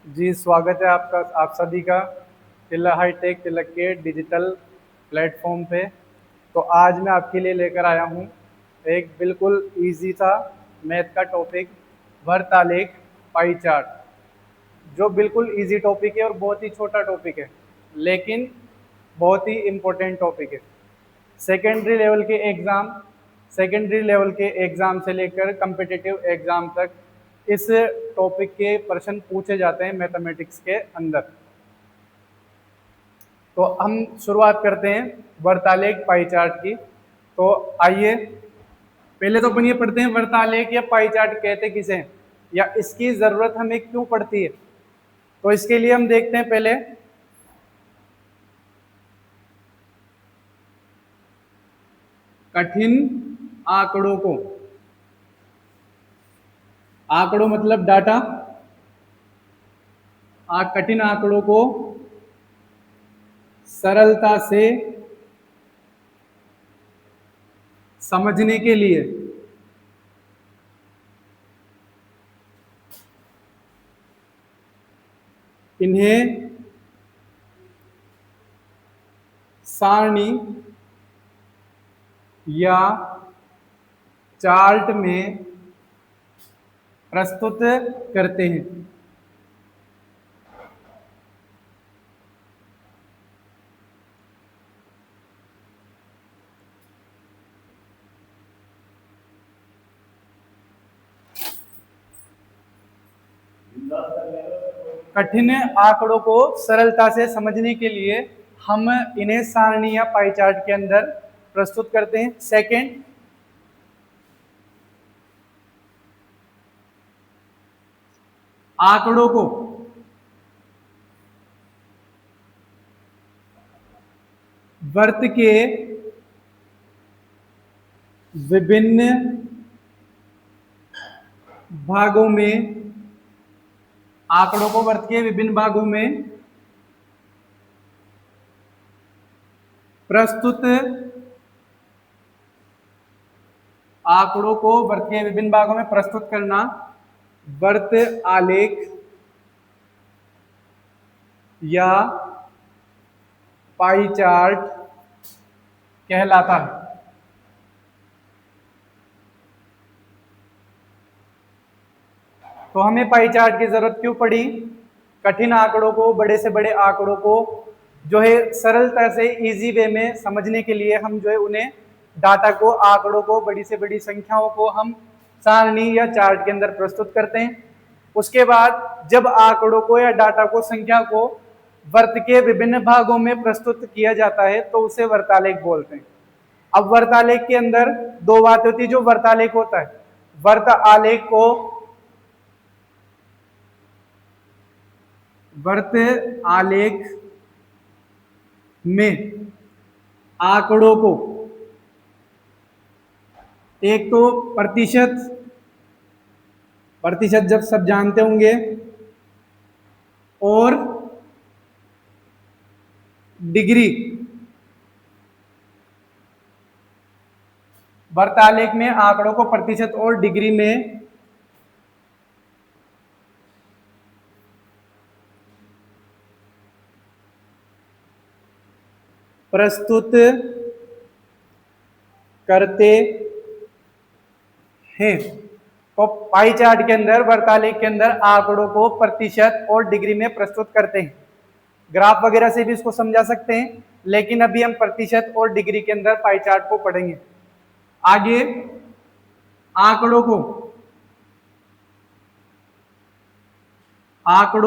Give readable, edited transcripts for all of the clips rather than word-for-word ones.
जी, स्वागत है आपका आप सभी का तिलक हाईटेक तिलक के डिजिटल प्लेटफॉर्म पे। तो आज मैं आपके लिए लेकर आया हूँ एक बिल्कुल इजी सा मैथ का टॉपिक, वर्त आलेख पाई चार्ट, जो बिल्कुल इजी टॉपिक है और बहुत ही छोटा टॉपिक है, लेकिन बहुत ही इम्पोर्टेंट टॉपिक है। सेकेंडरी लेवल के एग्ज़ाम सेकेंडरी लेवल के एग्ज़ाम से लेकर कम्पिटिटिव एग्ज़ाम तक इस टॉपिक के प्रश्न पूछे जाते हैं मैथमेटिक्स के अंदर। तो हम शुरुआत करते हैं वर्तालेख पाई चार्ट की। तो आइए, पहले तो अपन ये पढ़ते हैं वर्तालेख या पाई चार्ट कहते किसे हैं, या इसकी ज़रूरत हमें क्यों पड़ती है। तो इसके लिए हम देखते हैं पहले कठिन आंकड़ों को। आंकड़ों मतलब डाटा। कठिन आंकड़ों को सरलता से समझने के लिए इन्हें सारणी या चार्ट में प्रस्तुत करते हैं। कठिन आंकड़ों को सरलता से समझने के लिए हम इन्हें सारणी या पाई चार्ट के अंदर प्रस्तुत करते हैं। सेकंड, आंकड़ों को वर्त के विभिन्न भागों में आंकड़ों को वर्त के विभिन्न भागों में प्रस्तुत आंकड़ों को वर्त के विभिन्न भागों में प्रस्तुत करना वर्त आलेख या पाई चार्ट कहलाता है। तो हमें पाई चार्ट की जरूरत क्यों पड़ी? कठिन आंकड़ों को, बड़े से बड़े आंकड़ों को जो है सरलता से इजी वे में समझने के लिए हम जो है उन्हें डाटा को, आंकड़ों को, बड़ी से बड़ी संख्याओं को हम सारणी या चार्ट के अंदर प्रस्तुत करते हैं। उसके बाद जब आंकड़ों को या डाटा को, संख्या को वर्त के विभिन्न भागों में प्रस्तुत किया जाता है तो उसे वर्तालेख बोलते हैं। अब वर्तालेख के अंदर दो बातें होती है। जो वर्तालेख होता है, वर्त आलेख को वर्त आलेख में आंकड़ों को एक तो प्रतिशत, प्रतिशत जब सब जानते होंगे, और डिग्री। वर्तालेख में आंकड़ों को प्रतिशत और डिग्री में प्रस्तुत करते हैं। तो पाई चार्ट के अंदर, वर्तालेख के अंदर आंकड़ों को प्रतिशत और डिग्री में प्रस्तुत करते हैं। ग्राफ वगैरह से भी इसको समझा सकते हैं, लेकिन अभी हम प्रतिशत और डिग्री के अंदर पाई चार्ट को पढ़ेंगे। आगे आंकड़ों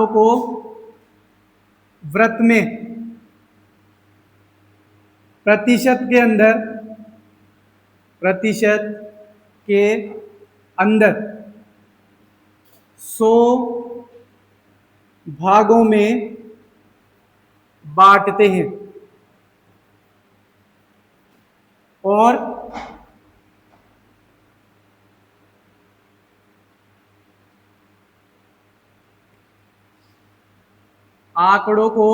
को वृत्त में प्रतिशत के अंदर 100 भागों में बांटते हैं और आंकड़ों को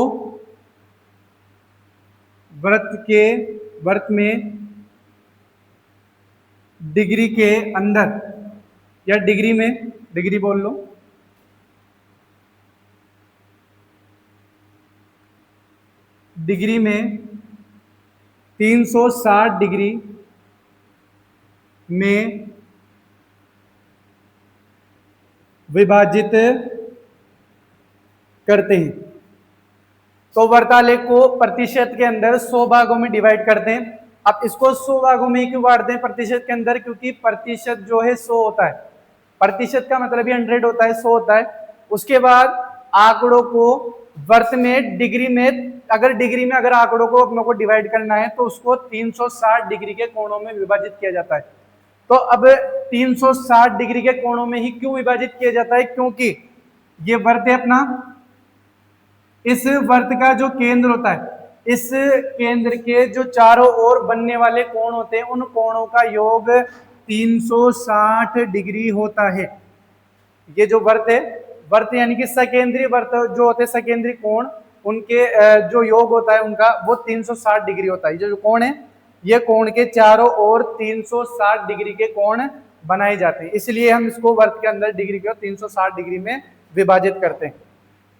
वृत्त में डिग्री के अंदर, या डिग्री में, डिग्री बोल लो, डिग्री में 360 डिग्री में विभाजित करते हैं। तो वर्तालेख को प्रतिशत के अंदर 100 भागों में डिवाइड करते हैं। अब इसको 100 भागों में क्यों बांटते हैं प्रतिशत के अंदर? क्योंकि प्रतिशत जो है 100 होता है, प्रतिशत का मतलब ही 100 होता है, 100 होता है। उसके बाद आंकड़ों को वर्त में, डिग्री में, अगर डिग्री में अगर आंकड़ों को अपनों को डिवाइड करना है तो उसको 360 डिग्री के कोणों में विभाजित किया जाता है। तो अब 360 डिग्री के कोणों में ही क्यों विभाजित किया जाता है? क्योंकि ये वर्त है अपना, इस वर्त का जो केंद्र होता है, इस केंद्र के जो चारों ओर बनने वाले कोण होते हैं, उन कोणों का योग 360 डिग्री होता है। ये जो वर्त है, वर्त यानी कि सकेंद्रीय वर्त जो होते हैं, सकेंद्रीय कोण, उनके जो योग होता है उनका, वो 360 डिग्री होता है। जो कोण है, ये कोण के चारों ओर 360 डिग्री के कोण बनाए जाते हैं, इसलिए हम इसको वर्त के अंदर डिग्री को 360 डिग्री में विभाजित करते हैं।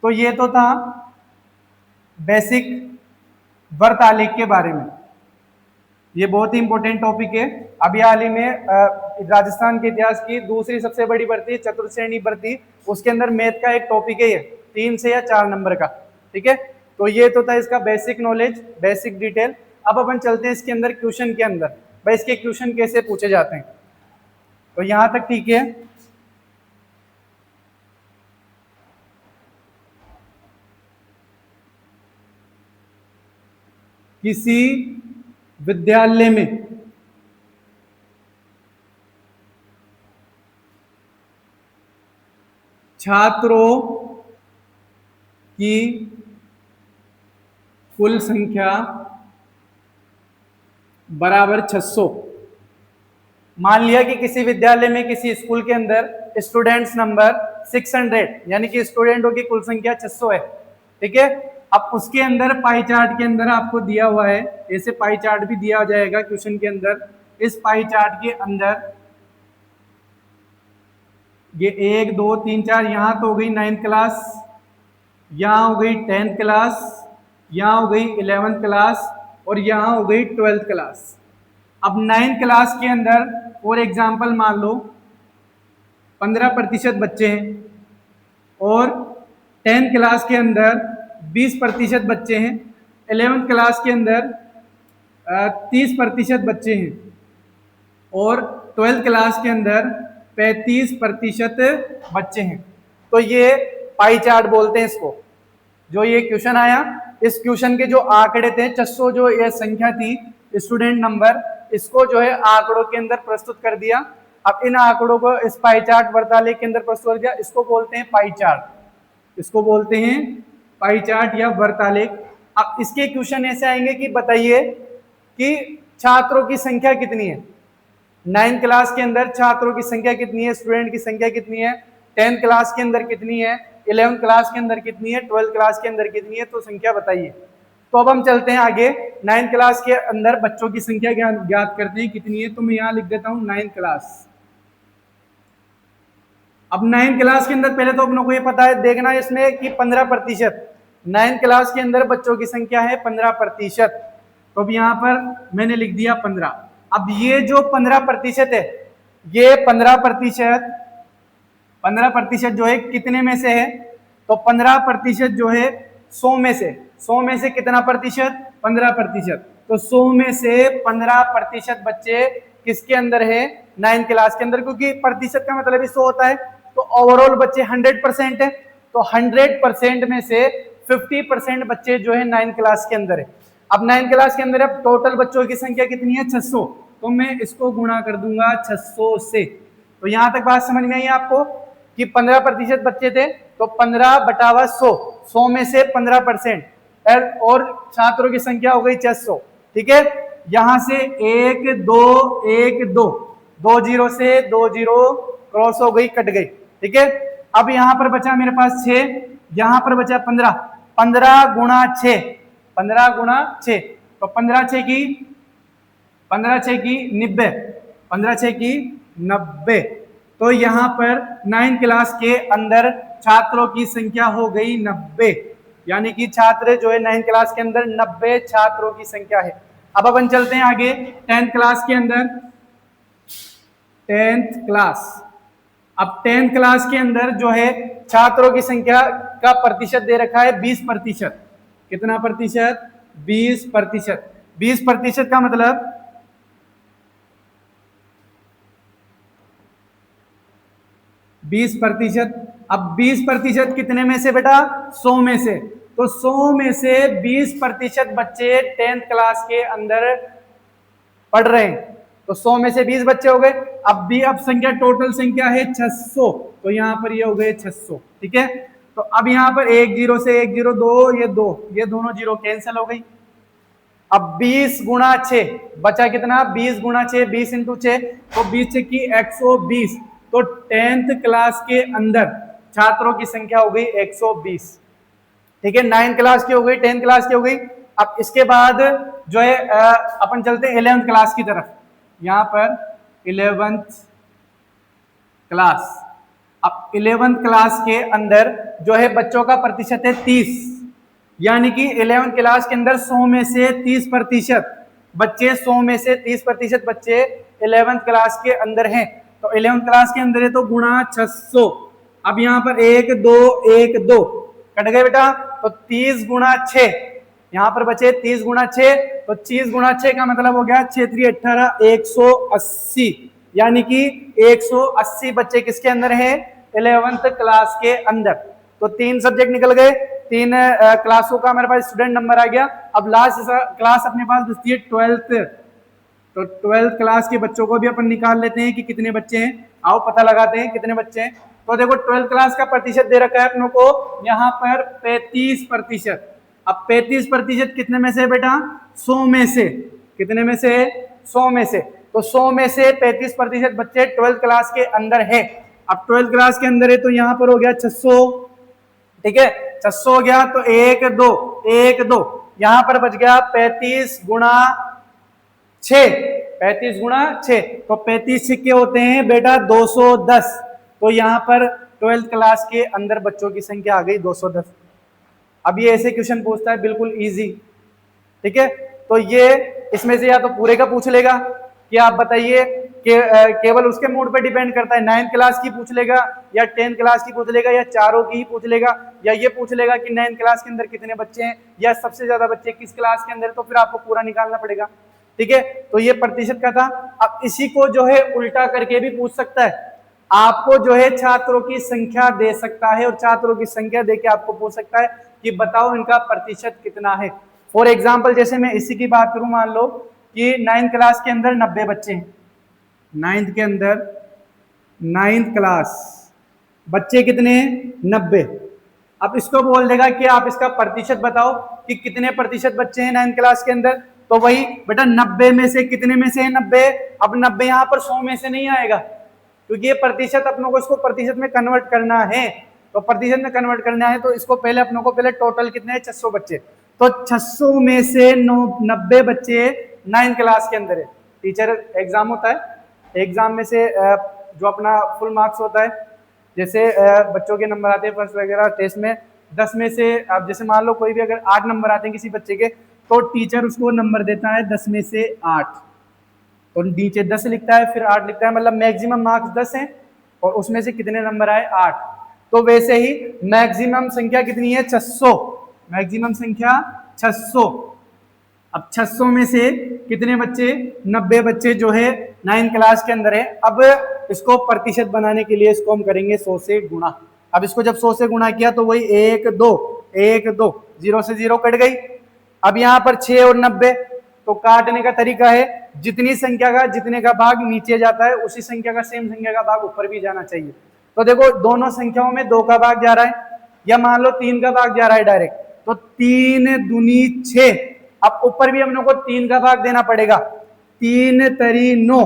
तो ये तो था बेसिक वर्त आलेख के बारे में। ये बहुत ही इंपॉर्टेंट टॉपिक है। अभी हाल ही में राजस्थान के इतिहास की दूसरी सबसे बड़ी भर्ती, चतुर्श्रेणी भर्ती, उसके अंदर मैथ का एक टॉपिक है, ये 3 से या 4 नंबर का। ठीक है, तो ये तो था इसका बेसिक नॉलेज, बेसिक डिटेल। अब अपन चलते हैं इसके अंदर क्वेश्चन के अंदर, भाई इसके क्वेश्चन कैसे पूछे जाते हैं। तो यहां तक ठीक है। किसी विद्यालय में छात्रों की कुल संख्या बराबर 600। मान लिया कि किसी विद्यालय में, किसी स्कूल के अंदर स्टूडेंट्स नंबर 600, यानी कि स्टूडेंटों की कुल संख्या 600 है। ठीक है, अब उसके अंदर पाई चार्ट के अंदर आपको दिया हुआ है, ऐसे पाई चार्ट भी दिया जाएगा क्वेश्चन के अंदर। इस पाई चार्ट के अंदर ये 1 2 3 4, यहां तो हो गई 9th क्लास, यहां हो गई 10th क्लास, यहां हो गई 11th क्लास और यहां हो गई 12th क्लास। अब 9th क्लास के अंदर फॉर एग्जाम्पल मान लो 15% बच्चे हैं और 10th क्लास के अंदर 20% बच्चे हैं, 11th क्लास के अंदर 30% बच्चे हैं और 12th क्लास के अंदर 35% बच्चे हैं। तो ये पाई चार्ट बोलते हैं इसको। जो ये क्वेश्चन आया, इस क्वेश्चन के जो आंकड़े थे 600, जो ये संख्या थी स्टूडेंट नंबर, इसको जो है आंकड़ों के अंदर प्रस्तुत कर दिया। अब इन आंकड़ों को इस पाई चार्ट वर्तालेख के अंदर प्रस्तुत कर दिया, इसको बोलते हैं पाई चार्ट, इसको बोलते हैं पाई चार्ट या वर्तालेख। अब इसके क्वेश्चन ऐसे आएंगे कि बताइए कि छात्रों की संख्या कितनी है 9th क्लास के अंदर, छात्रों की संख्या कितनी है, स्टूडेंट की संख्या कितनी है, 10th क्लास के अंदर कितनी है, 11th क्लास के अंदर कितनी है, 12th क्लास के अंदर कितनी है, तो संख्या बताइए। तो अब हम चलते हैं आगे। 9th क्लास के अंदर बच्चों की संख्या ज्ञात करते हैं कितनी है। तो मैं यहां लिख देता हूं 9th क्लास। अब 9th क्लास के अंदर पहले तो अपनों को ये पता है, देखना है इसमें कि 15%, 9th क्लास के अंदर बच्चों की संख्या है 15%। तो अब यहां पर मैंने लिख दिया 15। अब ये जो 15% है, ये 15% जो है कितने में से है? तो 15% जो है 100 में से, 100 में से कितना प्रतिशत? 15%। तो 100 में से 15% बच्चे किसके अंदर है? 9th क्लास के अंदर, क्योंकि प्रतिशत का मतलब ही 100 होता है। तो ओवरऑल बच्चे 100% है, तो 100% में से 50% बच्चे जो है 9th क्लास के अंदर है। अब 9th क्लास के अंदर अब टोटल बच्चों की संख्या कितनी है? 600। तो मैं इसको गुणा कर दूंगा 600 से। तो यहां तक बात समझ में आई आपको कि 15% बच्चे थे, तो 15/100, 100 में से 15%, और छात्रों की संख्या हो गई 600। ठीक है, यहां से 1 2 1 2, 2 0 से 2 0 क्रॉस हो गई, कट गई। ठीक है, अब यहां पर बचा मेरे पास 6, यहां पर बचा 15, 15 गुणा 6, 15 गुणा 6, तो 15 6 की 90, 15 6 की 90। तो यहां पर 9th क्लास के अंदर छात्रों की संख्या हो गई 90। यानी कि छात्र जो है 9th क्लास के अंदर 90 छात्रों की संख्या है। अब अपन चलते हैं आगे 10th क्लास के अंदर। 10th क्लास, अब 10th क्लास के अंदर जो है छात्रों की संख्या का प्रतिशत दे रखा है 20%। कितना प्रतिशत? 20%। 20% का मतलब 20%। अब 20% कितने में से बेटा? 100 में से। तो 100 में से 20% बच्चे 10th क्लास के अंदर पढ़ रहे हैं, तो 100 में से 20 बच्चे हो गए। अब संख्या, टोटल संख्या है 600, तो यहाँ पर ये हो गए 600। ठीक है, तो अब यहाँ पर 1 0 से 1 0 2, ये दोनों जीरो कैंसिल हो गई। अब 20 गुणा 6 बचा कितना? 20 गुणा 6, 20 इंटू 6, तो 20 की 120। तो 10th क्लास के अंदर छात्रों की संख्या हो गई 120। ठीक है, 9th क्लास की हो गई, 10th क्लास की हो गई। अब इसके बाद जो है अपन चलते हैं 11th क्लास की तरफ। यहां पर 11th क्लास, अब 11th क्लास के अंदर जो है बच्चों का प्रतिशत है 30, यानी कि 11th क्लास के अंदर 100 में से 30% बच्चे, 100 में से 30% बच्चे 11th क्लास के अंदर हैं। तो 11th क्लास के अंदर है तो गुणा 600। अब यहाँ पर 1 2 1 2 कट गए बेटा, तो 30 गुणा 6, यहाँ पर बचे 30 गुणा 6, तो 30 गुणा 6 का मतलब हो गया 6 3 18 180, यानी कि 180 बच्चे किसके अंदर हैं? 11th क्लास के अंदर। तो 3 सब्जेक्ट निकल गए, 3 क्लासों का हमारे पास स्टूडेंट नंबर आ गया। अब लास्ट क्लास अपने पास बचती है 12th। तो 12th क्लास के बच्चों को भी अपन निकाल लेते हैं कि कितने बच्चे हैं। आओ पता लगाते हैं कितने बच्चे हैं। तो देखो 12th क्लास का प्रतिशत दे रखा है अपनों को यहाँ पर 35%। अब 35% कितने में से बेटा? 100 में से। कितने में से? 100 में से। तो 100 में से 35% बच्चे 12th क्लास के अंदर है। अब 12th क्लास के अंदर है तो यहाँ पर हो गया 600। ठीक है, 600 हो गया, तो 1 2 1 2, यहां पर बच गया 35 गुणा 6। 35 गुणा 6, तो 35 सिक्के होते हैं बेटा 210। तो यहां पर 12th क्लास के अंदर बच्चों की संख्या आ गई 210। अब ये ऐसे क्वेश्चन पूछता है, बिल्कुल इजी। ठीक है, तो ये इसमें से या तो पूरे का पूछ लेगा कि आप बताइए कि केवल उसके मूड पे डिपेंड करता है, 9th क्लास की पूछ लेगा या 10th क्लास की पूछ लेगा या चारों की ही पूछ लेगा, या ये पूछ लेगा कि 9th क्लास के अंदर कितने बच्चे हैं या सबसे ज्यादा बच्चे किस क्लास के अंदर, तो फिर आपको पूरा निकालना पड़ेगा। ठीक है, तो ये प्रतिशत का था। अब इसी को जो है उल्टा करके भी पूछ सकता है, आपको जो है छात्रों की संख्या दे सकता है और छात्रों की संख्या देके आपको पूछ सकता है कि बताओ इनका प्रतिशत कितना है। फॉर एग्जाम्पल जैसे मैं इसी की बात करूं, मान लो कि 9th क्लास के अंदर 90 बच्चे हैं। 9th के अंदर 9th क्लास बच्चे कितने हैं? 90। अब इसको बोल देगा कि आप इसका प्रतिशत बताओ कि कितने प्रतिशत बच्चे हैं 9th क्लास के अंदर। तो वही बेटा 90 में से कितने में से है? 90। अब 90 यहाँ पर 100 में से नहीं आएगा, क्योंकि ये प्रतिशत अपनों को इसको प्रतिशत में कन्वर्ट करना है। तो प्रतिशत में कन्वर्ट करना है तो इसको पहले अपनों को पहले टोटल कितने हैं? 600 बच्चे। तो 600 में से 90 बच्चे 9th क्लास के अंदर है। टीचर एग्जाम होता है, एग्जाम में से जो अपना फुल मार्क्स होता है, जैसे बच्चों के नंबर आते हैं फर्स्ट वगैरह टेस्ट में, 10 में से अब जैसे मान लो कोई भी अगर 8 नंबर आते हैं किसी बच्चे के, तो टीचर उसको नंबर देता है 10 में से 8। तो नीचे 10 लिखता है फिर 8 लिखता है, मतलब मैक्सिमम मार्क्स 10 हैं और उसमें से कितने नंबर आए? 8। तो वैसे ही मैक्सिमम संख्या कितनी है? 600। मैक्सिमम संख्या 600। अब 600 में से कितने बच्चे? 90 बच्चे जो है 9th क्लास के अंदर है। अब इसको प्रतिशत बनाने के लिए इसको हम करेंगे 100 से गुणा। अब इसको जब 100 से गुणा किया तो वही 1 2 1 2, 0 से 0 कट गई। अब यहाँ पर 6 और 90, तो काटने का तरीका है जितनी संख्या का जितने का भाग नीचे जाता है उसी संख्या का सेम संख्या का भाग ऊपर भी जाना चाहिए। तो देखो दोनों संख्याओं में 2 का भाग जा रहा है, या मान लो 3 का भाग जा रहा है डायरेक्ट, तो 3 दूनी 6। अब ऊपर भी हम लोग को 3 का भाग देना पड़ेगा, 3 तरी 9,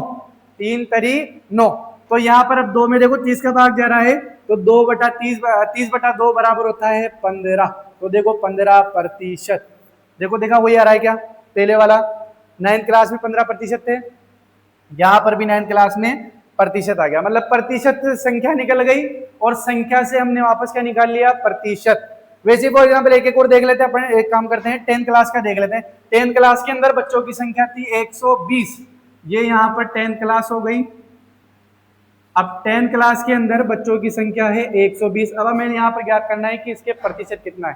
3 तरी 9। तो यहाँ पर अब 2 में देखो 30 का भाग जा रहा है, तो 2 बटा 30 बटा 2 बराबर होता है 15। तो देखो 15%। देखो देखा वही आ रहा है क्या? पहले वाला 9th क्लास में 15% थे, यहाँ पर भी 9th क्लास में प्रतिशत आ गया, मतलब प्रतिशत संख्या निकल गई और संख्या से हमने वापस क्या निकाल लिया? प्रतिशत। वैसे फॉर एग्जाम्पल एक एक और देख लेते हैं अपन, एक काम करते हैं 10th क्लास का देख लेते हैं। 10th क्लास के अंदर बच्चों की संख्या थी 120, ये यहाँ पर 10th क्लास हो गई। अब 10th क्लास के अंदर बच्चों की संख्या है 120। अब हमें यहाँ पर ज्ञात करना है कि इसके प्रतिशत कितना है।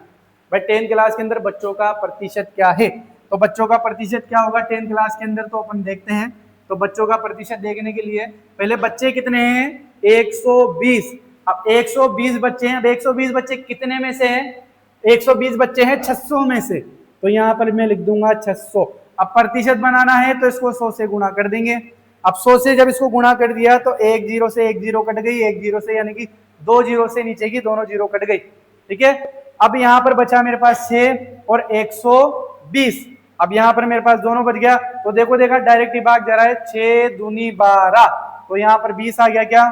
भाई 10th क्लास के अंदर बच्चों का प्रतिशत क्या है, तो बच्चों का प्रतिशत क्या होगा 10th क्लास के अंदर, तो अपन देखते हैं। तो बच्चों का प्रतिशत देखने के लिए पहले बच्चे कितने हैं 120। अब 120 बच्चे हैं, अब 120 बच्चे कितने में से हैं, 120 बच्चे हैं 600 में से, तो यहाँ पर मैं लिख दूंगा 600। अब प्रतिशत बनाना है तो इसको 100 से गुणा कर देंगे। अब 100 से जब इसको गुणा कर दिया तो एक जीरो से एक जीरो कट गई, एक जीरो से यानी कि दो जीरो से नीचे की दोनों जीरो कट गई, ठीक है। अब यहाँ पर बचा मेरे पास 6 और 120। अब यहाँ पर मेरे पास दोनों बच गया, तो देखो देखा डायरेक्ट ही भाग जा रहा है, 6 दूनी 12, तो यहाँ पर 20 आ गया क्या,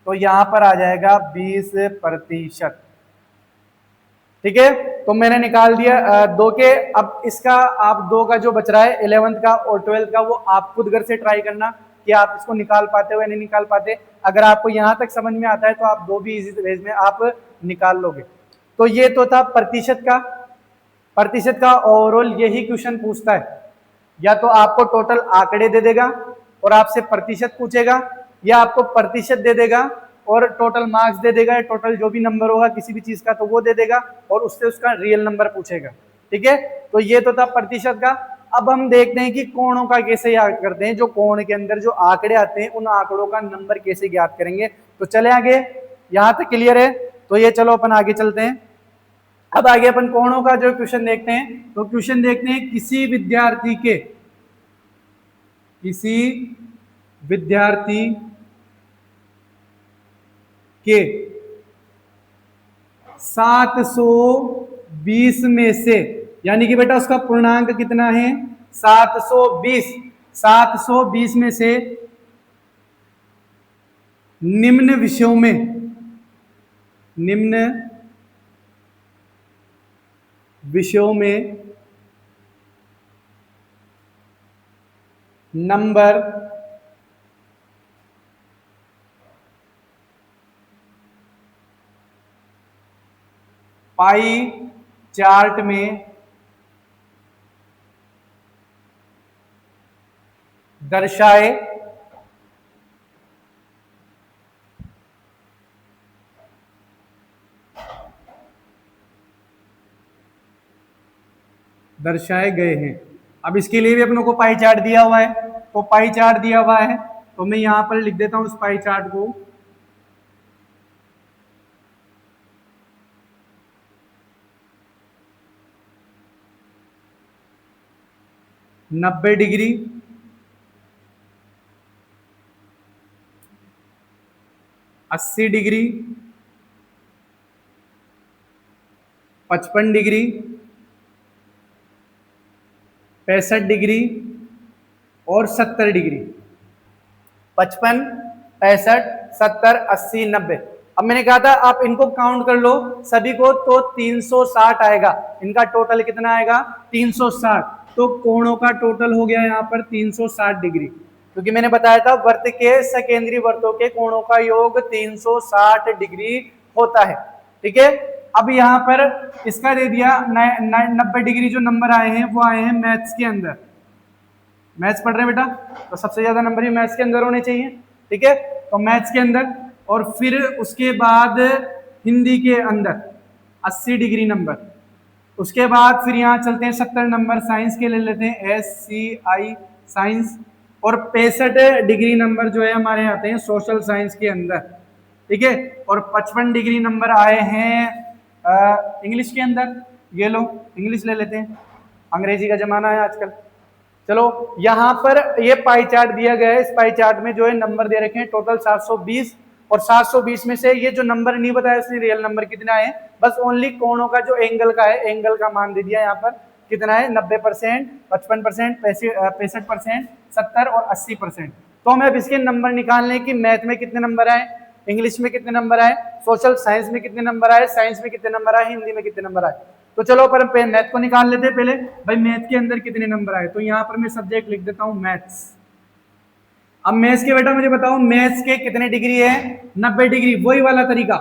तो यहाँ पर आ जाएगा 20%, ठीक है। तो मैंने निकाल दिया दो के। अब इसका आप दो का जो बच रहा है 11th का और 12th का, वो आप खुद घर से ट्राई करना कि आप इसको निकाल पाते हो या नहीं निकाल पाते। अगर आपको यहाँ तक समझ में आता है तो आप दो भी इजी वेज में आप निकाल लोगे। तो ये तो था प्रतिशत का। प्रतिशत का ओवरऑल यही क्वेश्चन पूछता है, या तो आपको टोटल आंकड़े दे देगा और आपसे प्रतिशत पूछेगा, या आपको प्रतिशत दे देगा और टोटल मार्क्स दे देगा, टोटल जो भी नंबर होगा किसी भी चीज का तो वो दे देगा और उससे उसका रियल नंबर पूछेगा, ठीक है। तो ये तो था प्रतिशत का। अब हम देखते हैं कि कोणों का कैसे याद करते हैं, जो कोण के अंदर जो आंकड़े आते हैं उन आंकड़ों का नंबर कैसे ज्ञात करेंगे। तो चले आगे, यहां तक क्लियर है, तो ये चलो अपन आगे चलते हैं। अब आगे अपन कोणों का जो क्वेश्चन देखते हैं, तो क्वेश्चन देखते हैं किसी विद्यार्थी के 720 में से, यानी कि बेटा उसका पूर्णांक कितना है 720, 720 में से निम्न विषयों में नंबर पाई चार्ट में दर्शाए गए हैं। अब इसके लिए भी अपनों को पाई चार्ट दिया हुआ है, तो पाई चार्ट दिया हुआ है तो मैं यहां पर लिख देता हूं उस पाई चार्ट को। नब्बे डिग्री, 80 डिग्री, 55 डिग्री, 65 डिग्री और 70 डिग्री। 55, 65, 70, 80, 90। अब मैंने कहा था आप इनको काउंट कर लो सभी को, तो 360 आएगा। इनका टोटल कितना आएगा 360। तो कोणों का टोटल हो गया यहाँ पर 360 डिग्री, क्योंकि मैंने बताया था वर्त के सकेंद्री वर्तों के कोणों का योग 360 डिग्री होता है, ठीक है। अब यहाँ पर इसका दे दिया 90 डिग्री। जो नंबर आए हैं वो आए हैं मैथ्स के अंदर। मैथ्स पढ़ रहे हैं बेटा, तो सबसे ज्यादा नंबर ही मैथ्स के अंदर होने चाहिए, ठीक है। तो मैथ्स के अंदर, और फिर उसके बाद हिंदी के अंदर 80 डिग्री नंबर। उसके बाद फिर यहाँ चलते हैं 70 नंबर साइंस के ले लेते हैं, SCI साइंस। और 65 डिग्री नंबर जो है हमारे आते हैं सोशल साइंस के अंदर, ठीक है। और 55 डिग्री नंबर आए हैं इंग्लिश के अंदर। ये लो इंग्लिश ले लेते हैं, अंग्रेजी का जमाना है आजकल। चलो यहाँ पर ये पाई चार्ट दिया गया है, इस पाई चार्ट में जो है नंबर दे रखे हैं टोटल 720, और 720 में से ये जो नंबर नहीं बताया इसने रियल नंबर कितना है, बस ओनली कोणों का जो एंगल का है एंगल का मान दे दिया यहाँ पर कितना है 90%, 55%, 65%, 70 और 80%। तो हमें अब इसके नंबर निकालने की मैथ में कितने नंबर आए, इंग्लिश में कितने नंबर आए, सोशल साइंस में कितने नंबर आए, साइंस में कितने नंबर आए, हिंदी में कितने नंबर आए। तो चलो पर मैथ को निकाल लेते हैं पहले, भाई मैथ के अंदर कितने नंबर आए। तो यहाँ पर मैं सब्जेक्ट लिख देता हूँ मैथ्स। अब मैथ्स के बेटा मुझे बताओ मैथ्स के कितने डिग्री है 90 डिग्री, वही वाला तरीका।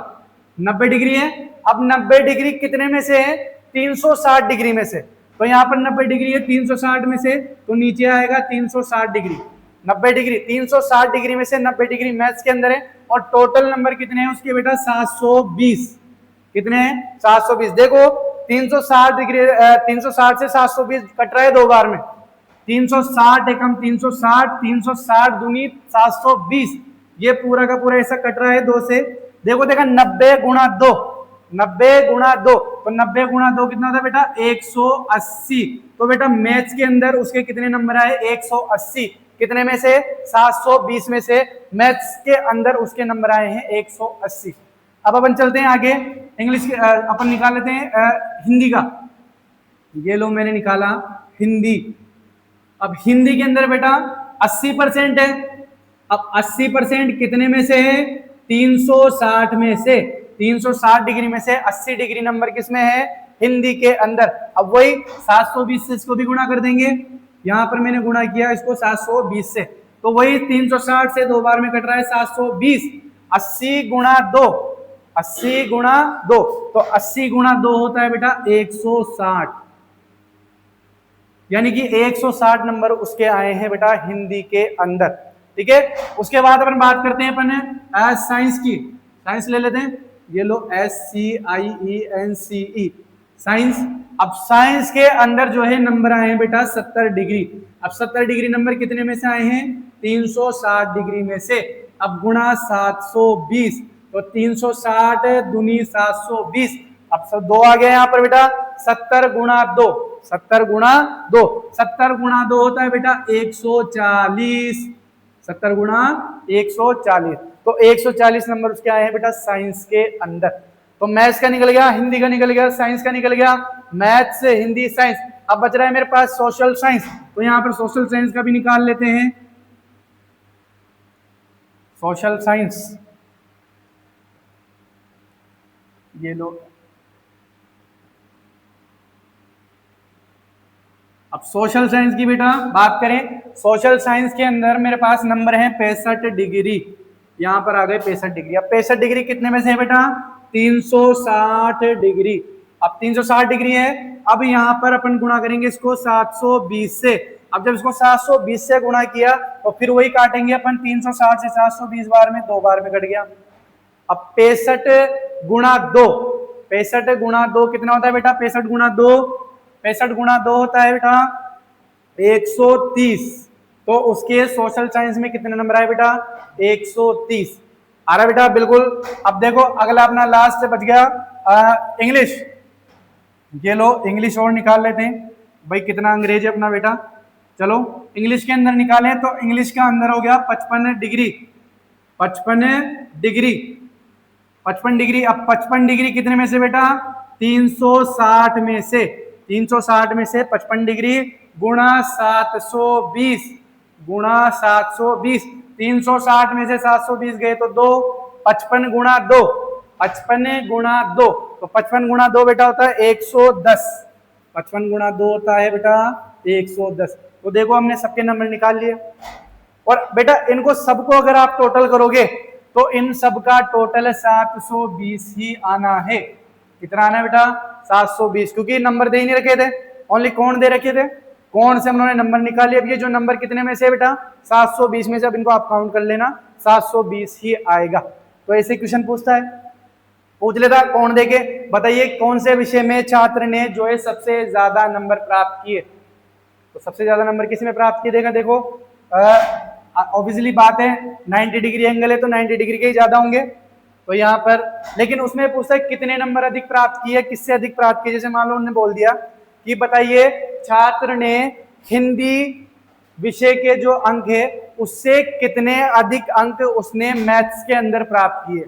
90 डिग्री है। अब 90 डिग्री कितने में से है? 360 डिग्री में से। तो यहाँ पर 90 डिग्री है 360 में से, तो नीचे आएगा 360 डिग्री। 90 डिग्री 360 डिग्री में से 90 डिग्री मैथ्स के अंदर है। और टोटल नंबर कितने हैं उसके बेटा? 720। कितने हैं? 720। देखो 360 डिग्री 360 से 720 कट रहा है दो बार में। 360 एकम 360, 360 दूनी 720, ये पूरा का पूरा ऐसा कट रहा है दो से। देखो देखा 90 गुणा 2, 90 गुणा 2, तो 90 गुणा 2 कितना होता है बेटा? 180। तो बेटा मैथ्स के अंदर उसके कितने नंबर आए? 180। कितने में से? 720 में से मैथ्स के अंदर उसके नंबर आए हैं 180। अब अपन चलते हैं आगे, इंग्लिश अपन निकाल लेते हैं हिंदी का। ये लो मैंने निकाला हिंदी। अब हिंदी के अंदर बेटा 80% है। अब 80% कितने में से है? 360 में से। 360 डिग्री में से 80 डिग्री नंबर किसमें है? हिंदी के अंदर। अब वही 720 से इसको भी गुणा कर देंगे। यहां पर मैंने गुणा किया इसको 720 से, तो वही 360 से दो बार में कट रहा है 720। 80 गुणा 2, 80 गुणा 2, तो 80 गुणा 2 होता है बेटा 160। यानी कि 160 नंबर उसके आए हैं बेटा हिंदी के अंदर। ठीक है, उसके बाद अपन बात करते हैं अपन साइंस की। साइंस ले लेते हैं, ये लो SCIENCE साइंस। अब साइंस के अंदर जो है नंबर आए हैं बेटा 70 डिग्री। अब 70 डिग्री नंबर कितने में से आए हैं? 360 डिग्री में से। अब गुणा 720, तो 360 दूनी 720। अब सब दो आ गया यहाँ पर बेटा। 70 गुणा 2, 70 गुणा 2, 70 गुणा 2 होता है बेटा 140। 70 गुणा 140, तो 140 नंबर उसके आए हैं बेटा साइंस के अंदर। तो मैथ्स का निकल गया, हिंदी का निकल गया, साइंस का निकल गया। Maths, Hindi, science. अब बच रहा है मेरे पास सोशल साइंस। तो यहां पर सोशल साइंस का भी निकाल लेते हैं। सोशल साइंस, ये लो। अब सोशल साइंस की बेटा बात करें, सोशल साइंस के अंदर मेरे पास नंबर है 65 डिग्री। यहां पर आ गए 65 डिग्री। अब 65 डिग्री कितने में से है बेटा? 360 डिग्री। अब 360 डिग्री है। अब यहां पर अपन गुणा करेंगे इसको 720 से। अब जब इसको 720 से गुणा किया तो फिर वही काटेंगे अपन 360 से 720 बार में, दो बार में कट गया। अब 65 गुणा 2, 65 गुणा 2 कितना होता है बेटा? 65 गुणा 2, 65 गुणा 2 होता है बेटा 130। तो उसके सोशल साइंस में कितने नंबर आए बेटा? 130 आ रहा बेटा, बिल्कुल। अब देखो अगला अपना लास्ट से बच गया इंग्लिश। ये लो इंग्लिश और निकाल लेते हैं भाई, कितना अंग्रेज है अपना बेटा। चलो इंग्लिश के अंदर निकालें, तो इंग्लिश का अंदर हो गया 55 डिग्री। 55 degree, 55 degree. अब 55 डिग्री कितने में से बेटा? 360 में से। 360 में से 55 डिग्री गुणा 720, गुणा 720। 360 में से 720 गए तो 2, 55 गुणा 2, 55 गुणा 2, तो 55 गुणा 2 बेटा होता है 110। 55 गुणा 2 होता है बेटा 110। तो देखो हमने सबके नंबर निकाल लिए। और बेटा इनको सबको अगर आप टोटल करोगे तो इन सबका टोटल 720 ही आना है। कितना आना है बेटा? 720, क्योंकि नंबर दे ही नहीं रखे थे, ओनली कौन दे रखे थे, कौन से हमने नंबर निकाले। अब ये जो नंबर कितने में से बेटा? 720 में से। अब इनको आप काउंट कर लेना, 720 ही आएगा। तो ऐसे क्वेश्चन पूछता है, पूछ लेता कौन देके बताइए कौन से विषय में छात्र ने जो है सबसे ज्यादा नंबर प्राप्त किए। तो सबसे ज्यादा नंबर किसी में प्राप्त किए देगा? देखो ऑब्वियसली बात है 90 डिग्री एंगल है तो 90 डिग्री के ही ज्यादा होंगे। तो यहाँ पर लेकिन उसमें पूछता है कितने नंबर अधिक प्राप्त किए, किससे अधिक प्राप्त किए। जैसे मान लो उन्होंने बोल दिया कि बताइए छात्र ने हिंदी विषय के जो अंक है उससे कितने अधिक अंक उसने मैथ्स के अंदर प्राप्त किए।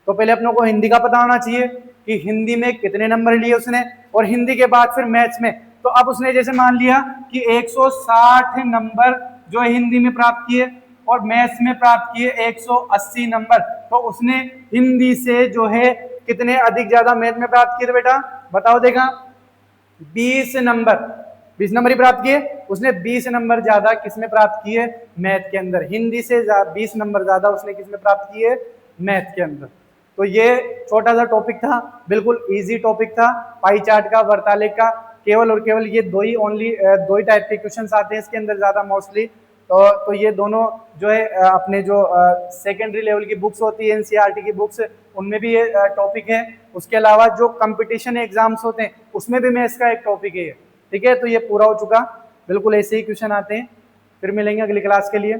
तो पहले अपनों को हिंदी का पता होना चाहिए कि हिंदी में कितने नंबर लिए उसने, और हिंदी के बाद फिर मैथ्स में। तो अब उसने जैसे मान लिया कि 160 नंबर जो हिंदी में प्राप्त किए और मैथ्स में प्राप्त किए 180 नंबर, तो उसने हिंदी से जो है कितने अधिक ज्यादा मैथ में प्राप्त किए थे बेटा? बताओ देखा। 20 नंबर, 20 नंबर ही प्राप्त किए उसने। 20 नंबर ज्यादा किसमें प्राप्त किए? मैथ के अंदर। हिंदी से 20 नंबर ज्यादा उसने किसमें प्राप्त किए? मैथ के अंदर। तो ये छोटा सा टॉपिक था, बिल्कुल इजी टॉपिक था, पाई चार्ट का, वर्तालेख का। केवल और केवल ये दो ही टाइप के क्वेश्चंस आते हैं इसके अंदर ज्यादा मोस्टली। तो ये दोनों जो है अपने जो सेकेंडरी लेवल की बुक्स होती है, एनसीईआरटी की बुक्स, उनमें भी ये टॉपिक है। उसके अलावा जो कंपटीशन एग्जाम्स होते हैं उसमें भी मैथ्स का एक टॉपिक है। ठीक है, तो ये पूरा हो चुका, बिल्कुल ऐसे ही क्वेश्चन आते हैं। फिर मिलेंगे अगली क्लास के लिए।